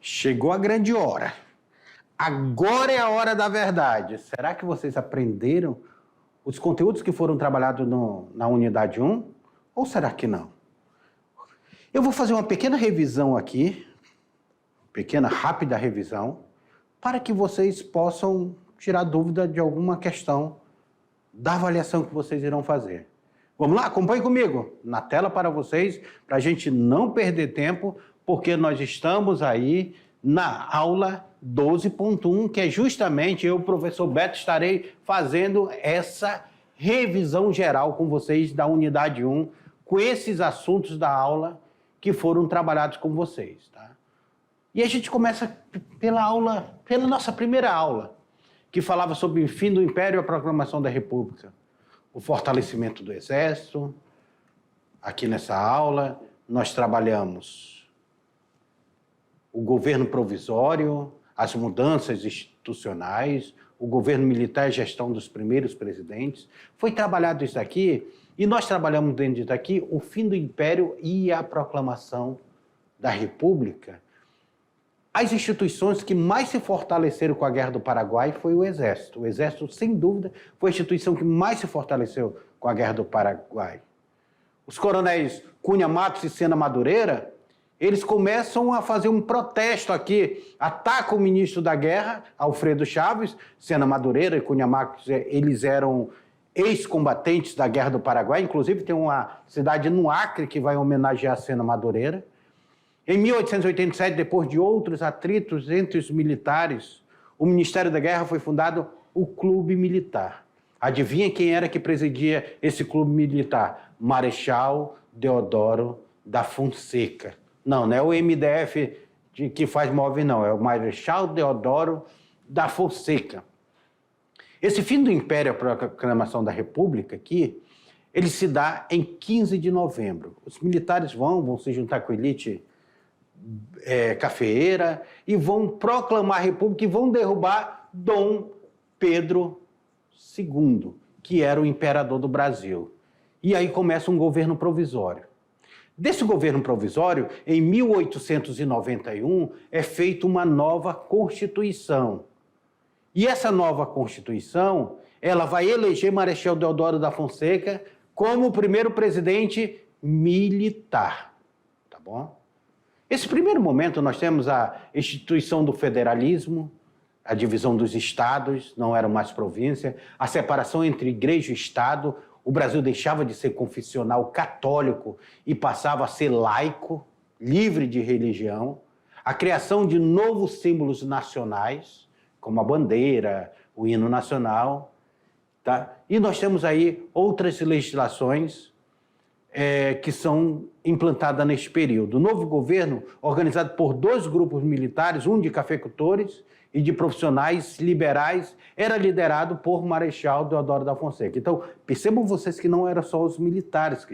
Chegou a grande hora. Agora é a hora da verdade. Será que vocês aprenderam os conteúdos que foram trabalhados na unidade 1? Ou será que não? Eu vou fazer uma pequena revisão aqui, pequena, rápida revisão, para que vocês possam tirar dúvida de alguma questão da avaliação que vocês irão fazer. Vamos lá? Acompanhe comigo. Na tela para vocês, para a gente não perder tempo, porque nós estamos aí na aula 12.1, que é justamente eu, professor Beto, estarei fazendo essa revisão geral com vocês da unidade 1, com esses assuntos da aula que foram trabalhados com vocês, tá? E a gente começa pela nossa primeira aula, que falava sobre o fim do Império e a proclamação da República, o fortalecimento do Exército. Aqui nessa aula nós trabalhamos o governo provisório, as mudanças institucionais, o governo militar e a gestão dos primeiros presidentes. Foi trabalhado isso aqui e nós trabalhamos dentro disso aqui o fim do Império e a proclamação da República. As instituições que mais se fortaleceram com a Guerra do Paraguai foi o Exército. O Exército, sem dúvida, foi a instituição que mais se fortaleceu com a Guerra do Paraguai. Os coronéis Cunha Matos e Sena Madureira, eles começam a fazer um protesto aqui, atacam o ministro da Guerra, Alfredo Chaves. Sena Madureira e Cunha Matos, eles eram ex-combatentes da Guerra do Paraguai, inclusive tem uma cidade no Acre que vai homenagear Sena Madureira. Em 1887, depois de outros atritos entre os militares, o Ministério da Guerra foi fundado o Clube Militar. Adivinha quem era que presidia esse clube militar? Marechal Deodoro da Fonseca. Não é o MDF que faz móvel, não. É o Marechal Deodoro da Fonseca. Esse fim do Império, a proclamação da República aqui, ele se dá em 15 de novembro. Os militares vão se juntar com a elite cafeeira e vão proclamar a República e vão derrubar Dom Pedro II, que era o imperador do Brasil. E aí começa um governo provisório. Desse governo provisório, em 1891, é feita uma nova Constituição. E essa nova Constituição, ela vai eleger Marechal Deodoro da Fonseca como o primeiro presidente militar. Tá bom? Esse primeiro momento nós temos a instituição do federalismo, a divisão dos estados, não eram mais província, a separação entre igreja e estado. O Brasil deixava de ser confessional católico e passava a ser laico, livre de religião, a criação de novos símbolos nacionais, como a bandeira, o hino nacional, tá? E nós temos aí outras legislações que são implantadas neste período. O novo governo, organizado por dois grupos militares, um de cafeicultores e de profissionais liberais, era liderado por Marechal Deodoro da Fonseca. Então, percebam vocês que não eram só os militares que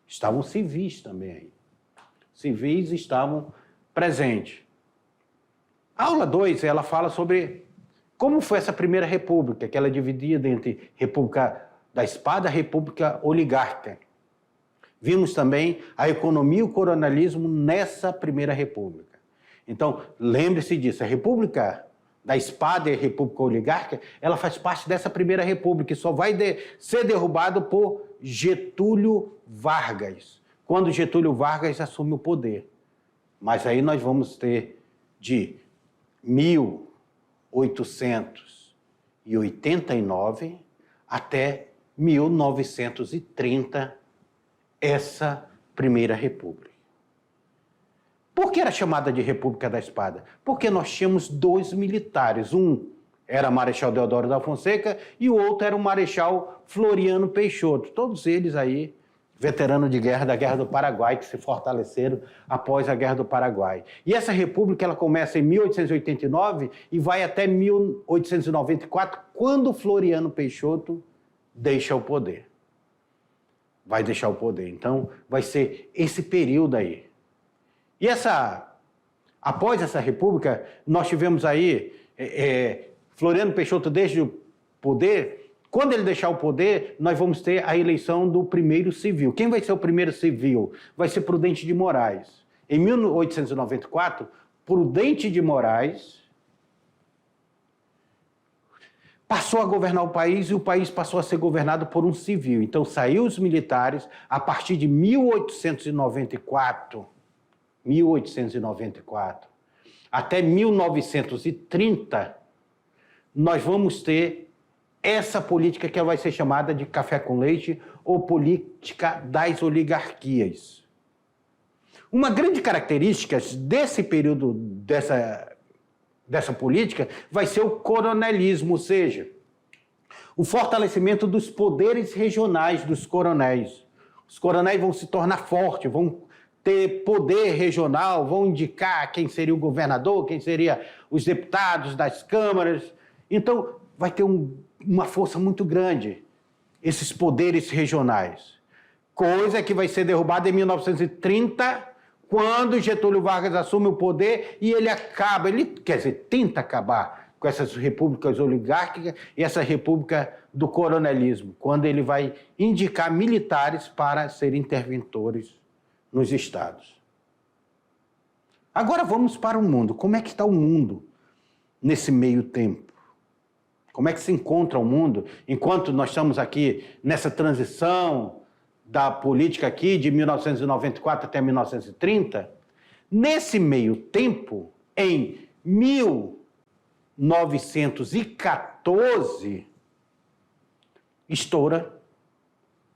estavam civis também aí. Civis estavam presentes. A aula 2, ela fala sobre como foi essa primeira república, que ela é dividida entre República da Espada e República Oligárquica. Vimos também a economia e o coronelismo nessa primeira república. Então, lembre-se disso, a República da Espada e a República Oligárquica, ela faz parte dessa primeira república e só vai ser derrubado por Getúlio Vargas, quando Getúlio Vargas assume o poder. Mas aí nós vamos ter de 1889 até 1930 essa primeira república. Por que era chamada de República da Espada? Porque nós tínhamos dois militares. Um era Marechal Deodoro da Fonseca e o outro era o Marechal Floriano Peixoto. Todos eles aí, veteranos de guerra da Guerra do Paraguai, que se fortaleceram após a Guerra do Paraguai. E essa república ela começa em 1889 e vai até 1894, quando Floriano Peixoto deixa o poder. Vai deixar o poder. Então, vai ser esse período aí. E após essa república, nós tivemos aí Floriano Peixoto desde o poder. Quando ele deixar o poder, nós vamos ter a eleição do primeiro civil. Quem vai ser o primeiro civil? Vai ser Prudente de Moraes. Em 1894, Prudente de Moraes passou a governar o país e o país passou a ser governado por um civil. Então, saiu os militares a partir de 1894 até 1930, nós vamos ter essa política que vai ser chamada de café com leite ou política das oligarquias. Uma grande característica desse período, dessa política, vai ser o coronelismo, ou seja, o fortalecimento dos poderes regionais dos coronéis. Os coronéis vão se tornar fortes, vão ter poder regional, vão indicar quem seria o governador, quem seria os deputados das câmaras. Então, vai ter uma força muito grande, esses poderes regionais. Coisa que vai ser derrubada em 1930, quando Getúlio Vargas assume o poder e ele tenta acabar com essas repúblicas oligárquicas e essa república do coronelismo, quando ele vai indicar militares para serem interventores nos estados. Agora vamos para o mundo. Como é que está o mundo nesse meio tempo? Como é que se encontra o mundo enquanto nós estamos aqui nessa transição da política aqui de 1994 até 1930? Nesse meio tempo, em 1914, estoura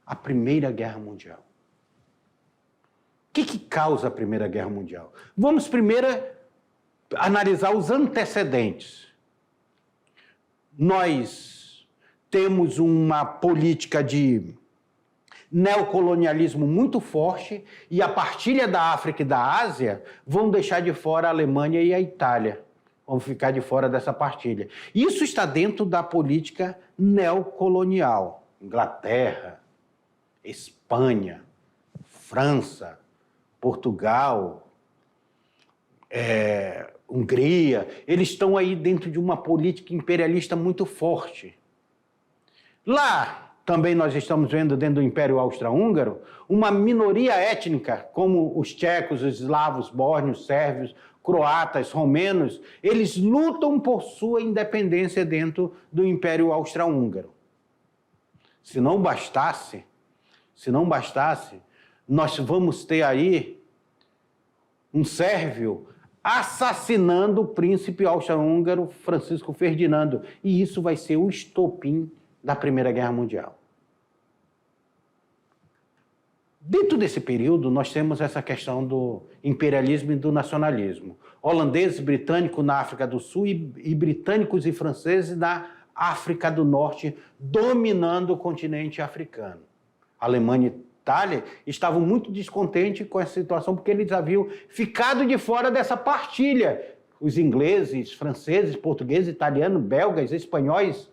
a Primeira Guerra Mundial. O que causa a Primeira Guerra Mundial? Vamos primeiro analisar os antecedentes. Nós temos uma política de neocolonialismo muito forte e a partilha da África e da Ásia vão deixar de fora a Alemanha e a Itália. Vão ficar de fora dessa partilha. Isso está dentro da política neocolonial. Inglaterra, Espanha, França, Portugal, Hungria, eles estão aí dentro de uma política imperialista muito forte. Lá, também nós estamos vendo dentro do Império Austro-Húngaro, uma minoria étnica, como os tchecos, os eslavos, bósnios, sérvios, croatas, romenos, eles lutam por sua independência dentro do Império Austro-Húngaro. Se não bastasse, nós vamos ter aí um sérvio assassinando o príncipe austro-húngaro Francisco Ferdinando. E isso vai ser o estopim da Primeira Guerra Mundial. Dentro desse período, nós temos essa questão do imperialismo e do nacionalismo. Holandeses, britânicos na África do Sul e britânicos e franceses na África do Norte, dominando o continente africano. A Alemanha e Itália estavam muito descontentes com essa situação porque eles haviam ficado de fora dessa partilha. Os ingleses, franceses, portugueses, italianos, belgas, espanhóis,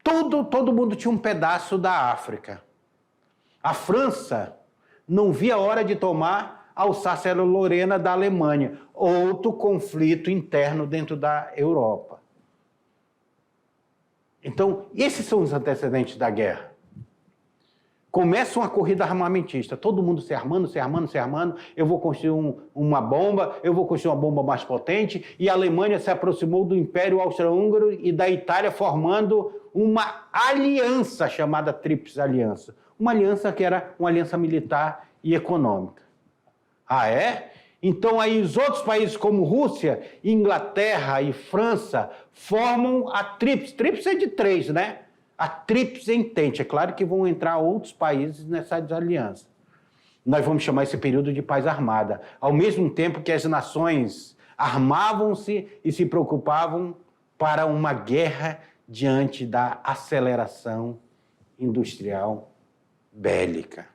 todo mundo tinha um pedaço da África. A França não via a hora de tomar Alsácia-Lorena da Alemanha, outro conflito interno dentro da Europa. Então, esses são os antecedentes da guerra. Começa uma corrida armamentista, todo mundo se armando, eu vou construir uma bomba, eu vou construir uma bomba mais potente, e a Alemanha se aproximou do Império Austro-Húngaro e da Itália, formando uma aliança chamada Tríplice Aliança. Uma aliança que era uma aliança militar e econômica. Ah, é? Então aí os outros países como Rússia, Inglaterra e França formam a Tríplice. Tríplice é de 3, né? A Tríplice Entente. É claro que vão entrar outros países nessa aliança. Nós vamos chamar esse período de paz armada. Ao mesmo tempo que as nações armavam-se e se preocupavam para uma guerra diante da aceleração industrial bélica.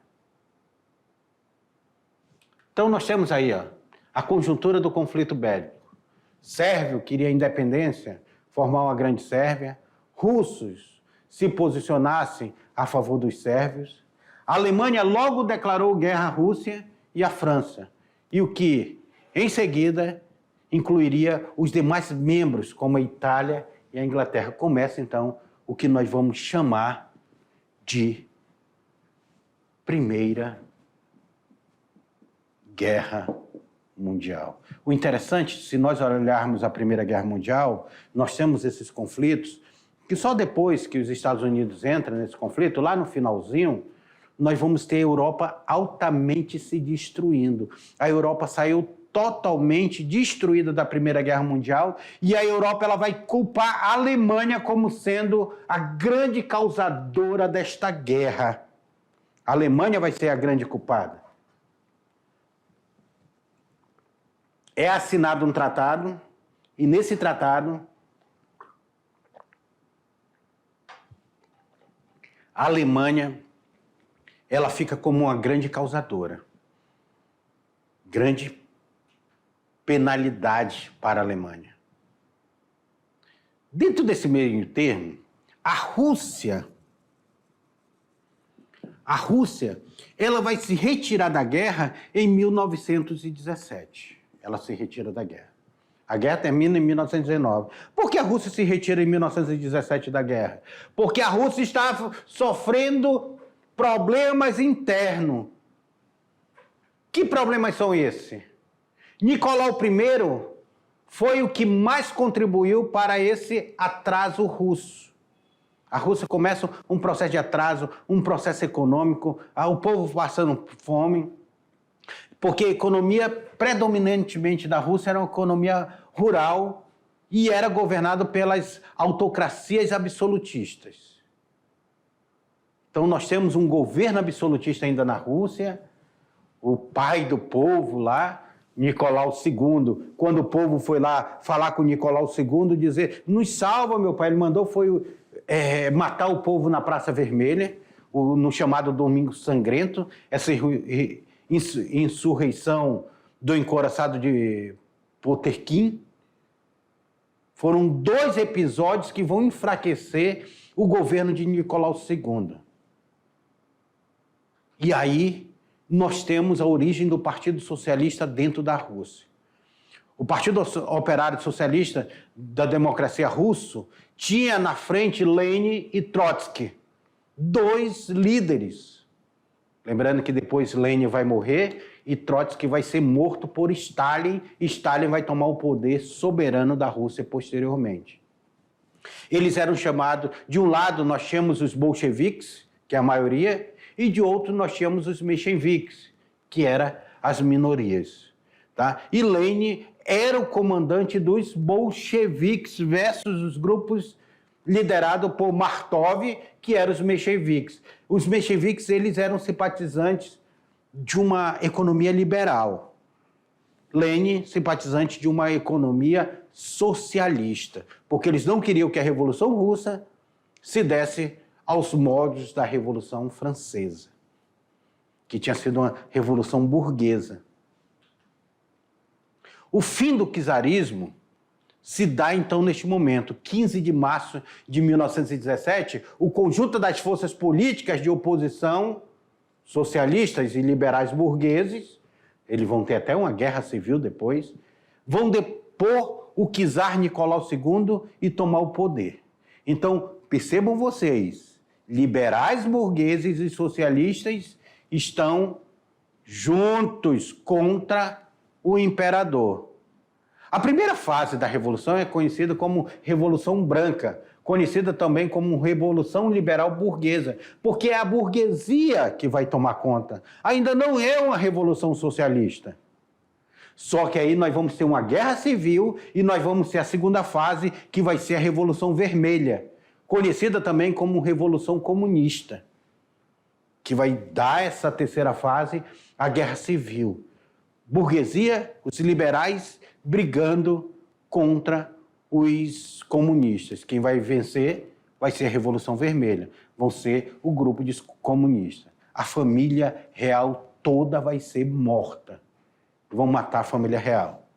Então nós temos aí a conjuntura do conflito bélico. Sérvio queria independência, formar uma grande Sérvia. Russos se posicionassem a favor dos sérvios. A Alemanha logo declarou guerra à Rússia e à França. E o que, em seguida, incluiria os demais membros, como a Itália e a Inglaterra. Começa, então, o que nós vamos chamar de Primeira Guerra Mundial. O interessante, se nós olharmos a Primeira Guerra Mundial, nós temos esses conflitos, que só depois que os Estados Unidos entram nesse conflito, lá no finalzinho, nós vamos ter a Europa altamente se destruindo. A Europa saiu totalmente destruída da Primeira Guerra Mundial e a Europa ela vai culpar a Alemanha como sendo a grande causadora desta guerra. A Alemanha vai ser a grande culpada. É assinado um tratado e nesse tratado a Alemanha ela fica como uma grande causadora. Grande penalidade para a Alemanha. Dentro desse meio termo, a Rússia, ela vai se retirar da guerra em 1917. Ela se retira da guerra. A guerra termina em 1919. Por que a Rússia se retira em 1917 da guerra? Porque a Rússia estava sofrendo problemas internos. Que problemas são esses? Nicolau I foi o que mais contribuiu para esse atraso russo. A Rússia começa um processo de atraso, um processo econômico, o povo passando fome, porque a economia predominantemente da Rússia era uma economia rural e era governada pelas autocracias absolutistas. Então nós temos um governo absolutista ainda na Rússia, o pai do povo lá, Nicolau II, quando o povo foi lá falar com Nicolau II, dizer, nos salva, meu pai, ele mandou matar o povo na Praça Vermelha, no chamado Domingo Sangrento, essa insurreição do encouraçado de Potemkin. Foram 2 episódios que vão enfraquecer o governo de Nicolau II. E aí nós temos a origem do Partido Socialista dentro da Rússia. O Partido Operário Socialista da Democracia Russo tinha na frente Lenin e Trotsky, 2 líderes. Lembrando que depois Lenin vai morrer e Trotsky vai ser morto por Stalin, e Stalin vai tomar o poder soberano da Rússia posteriormente. Eles eram chamados, de um lado nós tínhamos os bolcheviques, que é a maioria, e de outro nós tínhamos os mencheviques, que eram as minorias. Tá? E Lenin era o comandante dos bolcheviques versus os grupos liderados por Martov, que eram os mencheviques. Os mencheviques eles eram simpatizantes de uma economia liberal. Lenin, simpatizante de uma economia socialista, porque eles não queriam que a Revolução Russa se desse aos moldes da Revolução Francesa, que tinha sido uma revolução burguesa. O fim do czarismo se dá, então, neste momento, 15 de março de 1917, o conjunto das forças políticas de oposição, socialistas e liberais burgueses, eles vão ter até uma guerra civil depois, vão depor o czar Nicolau II e tomar o poder. Então, percebam vocês, liberais burgueses e socialistas estão juntos contra o imperador. A primeira fase da Revolução é conhecida como Revolução Branca, conhecida também como Revolução Liberal Burguesa, porque é a burguesia que vai tomar conta. Ainda não é uma revolução socialista. Só que aí nós vamos ter uma guerra civil e nós vamos ter a segunda fase, que vai ser a Revolução Vermelha, conhecida também como Revolução Comunista, que vai dar essa terceira fase, a guerra civil. Burguesia, os liberais brigando contra os comunistas. Quem vai vencer vai ser a Revolução Vermelha, vão ser o grupo de comunistas. A família real toda vai ser morta. Vão matar a família real.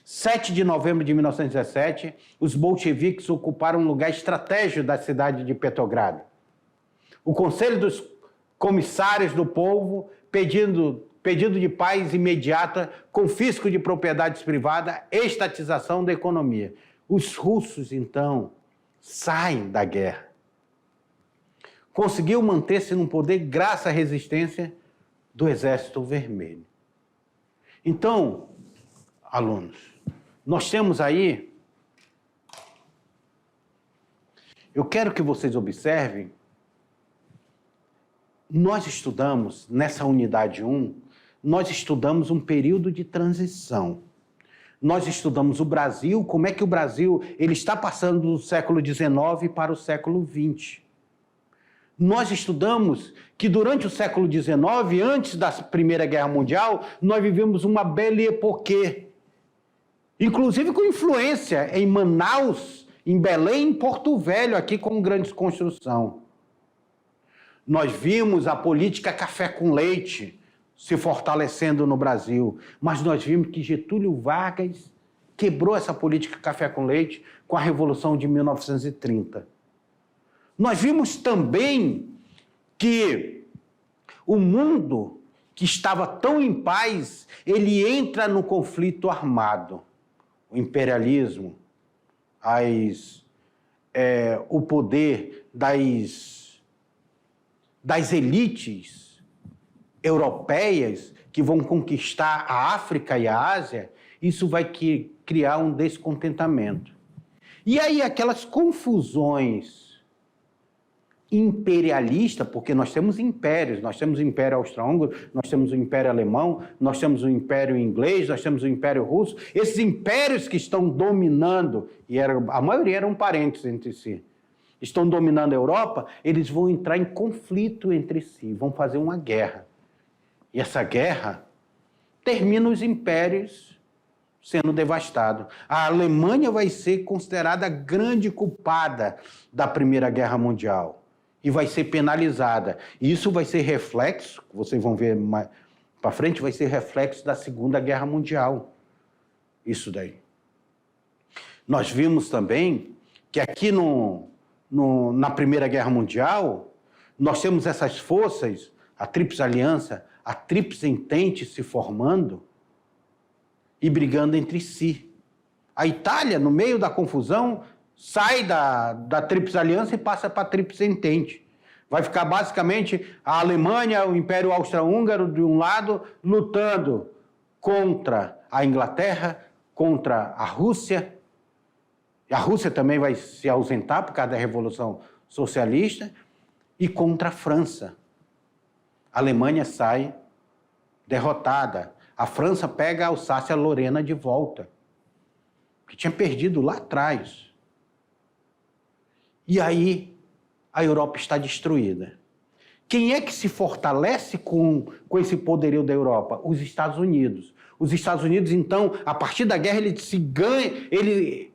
7 de novembro de 1917, os bolcheviques ocuparam um lugar estratégico da cidade de Petrogrado. O Conselho dos Comissários do Povo, pedido de paz imediata, confisco de propriedades privadas, estatização da economia. Os russos, então, saem da guerra. Conseguiu manter-se no poder graças à resistência do Exército Vermelho. Então, alunos, nós temos aí, eu quero que vocês observem, nós estudamos, nessa unidade 1, nós estudamos um período de transição. Nós estudamos o Brasil, como é que o Brasil ele está passando do século XIX para o século XX. Nós estudamos que durante o século XIX, antes da Primeira Guerra Mundial, nós vivemos uma belle époque, inclusive com influência em Manaus, em Belém, em Porto Velho, aqui com grandes construções. Nós vimos a política café com leite se fortalecendo no Brasil, mas nós vimos que Getúlio Vargas quebrou essa política café com leite com a Revolução de 1930. Nós vimos também que o mundo que estava tão em paz, ele entra no conflito armado. O imperialismo, o poder das elites europeias que vão conquistar a África e a Ásia, isso vai criar um descontentamento. E aí aquelas confusões imperialistas, porque nós temos impérios, nós temos o Império Austro-Húngaro, nós temos o Império Alemão, nós temos o Império Inglês, nós temos o Império Russo, esses impérios que estão dominando, e a maioria eram parentes entre si, estão dominando a Europa, eles vão entrar em conflito entre si, vão fazer uma guerra. E essa guerra termina os impérios sendo devastados. A Alemanha vai ser considerada a grande culpada da Primeira Guerra Mundial e vai ser penalizada. E isso vai ser reflexo, vocês vão ver mais para frente, vai ser reflexo da Segunda Guerra Mundial. Isso daí. Nós vimos também que aqui na Primeira Guerra Mundial, nós temos essas forças, a Tríplice Aliança, a Tríplice Entente se formando e brigando entre si. A Itália, no meio da confusão, sai da Tríplice Aliança e passa para a Tríplice Entente. Vai ficar basicamente a Alemanha, o Império Austro-Húngaro de um lado, lutando contra a Inglaterra, contra a Rússia. E a Rússia também vai se ausentar por causa da Revolução Socialista, e contra a França. A Alemanha sai derrotada. A França pega a Alsácia-Lorena de volta, que tinha perdido lá atrás. E aí a Europa está destruída. Quem é que se fortalece com esse poderio da Europa? Os Estados Unidos. Os Estados Unidos, então, a partir da guerra, ele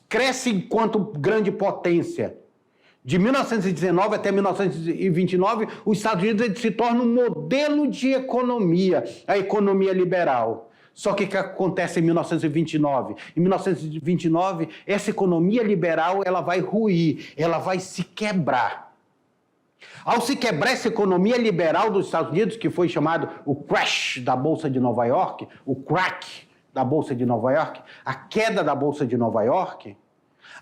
cresce enquanto grande potência. De 1919 até 1929, os Estados Unidos se tornam um modelo de economia, a economia liberal. Só que o que acontece em 1929? Em 1929, essa economia liberal ela vai ruir, ela vai se quebrar. Ao se quebrar essa economia liberal dos Estados Unidos, que foi chamado o crash da Bolsa de Nova York, o crack da Bolsa de Nova York, a queda da Bolsa de Nova York,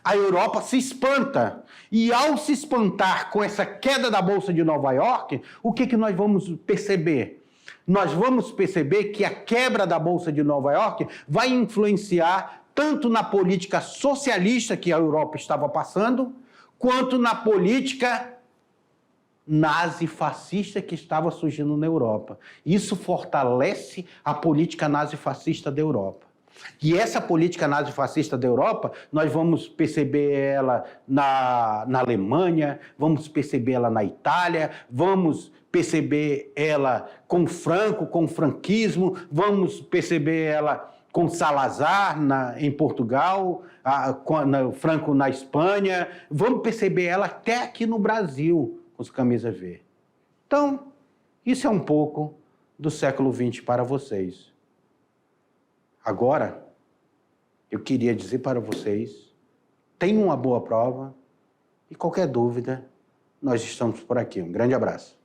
a Europa se espanta. E ao se espantar com essa queda da Bolsa de Nova York, o que nós vamos perceber? Nós vamos perceber que a quebra da Bolsa de Nova York vai influenciar tanto na política socialista que a Europa estava passando, quanto na política nazi-fascista que estava surgindo na Europa. Isso fortalece a política nazi-fascista da Europa. E essa política nazi-fascista da Europa, nós vamos perceber ela na Alemanha, vamos perceber ela na Itália, vamos perceber ela com Franco, com o franquismo, vamos perceber ela com Salazar em Portugal, Franco na Espanha, vamos perceber ela até aqui no Brasil, com os camisas verdes. Então, isso é um pouco do século XX para vocês. Agora, eu queria dizer para vocês, tenham uma boa prova e qualquer dúvida, nós estamos por aqui. Um grande abraço.